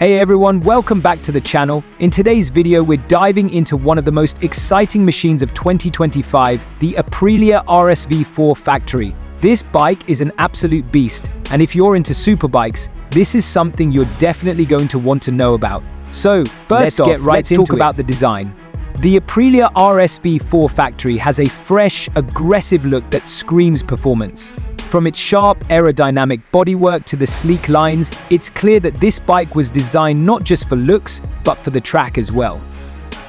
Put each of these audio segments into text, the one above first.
Hey everyone, welcome back to the channel. In today's video, we're diving into one of the most exciting machines of 2025, the Aprilia RSV4 Factory. This bike is an absolute beast, and if you're into superbikes, this is something you're definitely going to want to know about. So, let's talk about the design. The Aprilia RSV4 Factory has a fresh, aggressive look that screams performance. From its sharp aerodynamic bodywork to the sleek lines, it's clear that this bike was designed not just for looks, but for the track as well.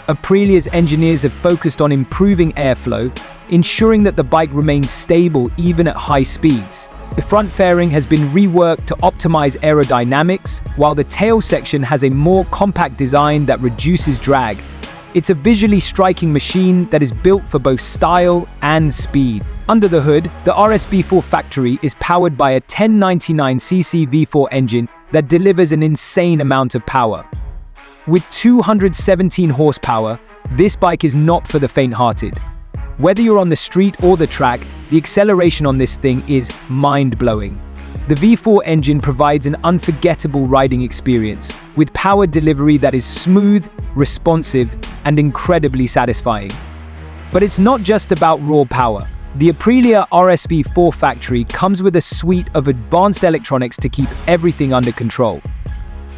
Aprilia's engineers have focused on improving airflow, ensuring that the bike remains stable even at high speeds. The front fairing has been reworked to optimize aerodynamics, while the tail section has a more compact design that reduces drag. It's a visually striking machine that is built for both style and speed. Under the hood, the RSV4 Factory is powered by a 1099cc V4 engine that delivers an insane amount of power. With 217 horsepower, this bike is not for the faint-hearted. Whether you're on the street or the track, the acceleration on this thing is mind-blowing. The V4 engine provides an unforgettable riding experience, with power delivery that is smooth, responsive, and incredibly satisfying. But it's not just about raw power. The Aprilia RSV4 Factory comes with a suite of advanced electronics to keep everything under control.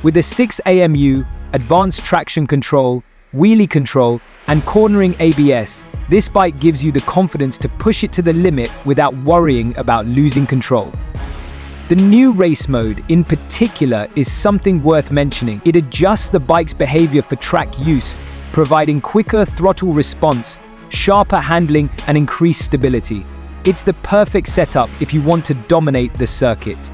With a 6AMU, advanced traction control, wheelie control, and cornering ABS, this bike gives you the confidence to push it to the limit without worrying about losing control. The new race mode, in particular, is something worth mentioning. It adjusts the bike's behavior for track use, providing quicker throttle response, sharper handling, and increased stability. It's the perfect setup if you want to dominate the circuit.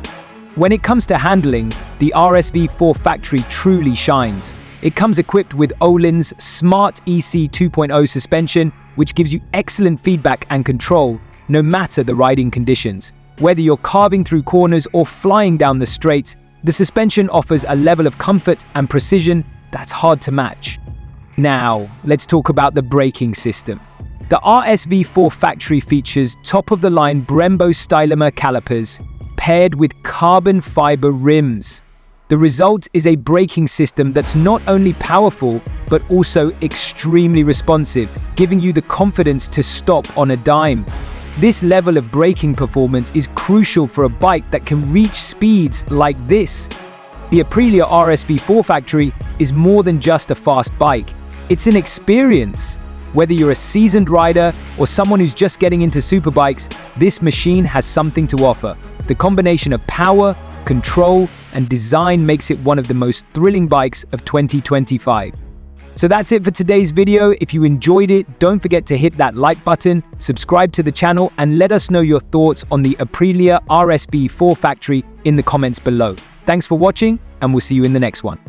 When it comes to handling, the RSV4 Factory truly shines. It comes equipped with Öhlins Smart EC 2.0 suspension, which gives you excellent feedback and control, no matter the riding conditions. Whether you're carving through corners or flying down the straights, the suspension offers a level of comfort and precision that's hard to match. Now, let's talk about the braking system. The RSV4 Factory features top-of-the-line Brembo Stylomer calipers paired with carbon fiber rims. The result is a braking system that's not only powerful, but also extremely responsive, giving you the confidence to stop on a dime. This level of braking performance is crucial for a bike that can reach speeds like this. The Aprilia RSV4 Factory is more than just a fast bike. It's an experience. Whether you're a seasoned rider or someone who's just getting into superbikes, this machine has something to offer. The combination of power, control, and design makes it one of the most thrilling bikes of 2025. So that's it for today's video. If you enjoyed it, don't forget to hit that like button, subscribe to the channel, and let us know your thoughts on the Aprilia RSV4 Factory in the comments below. Thanks for watching, and we'll see you in the next one.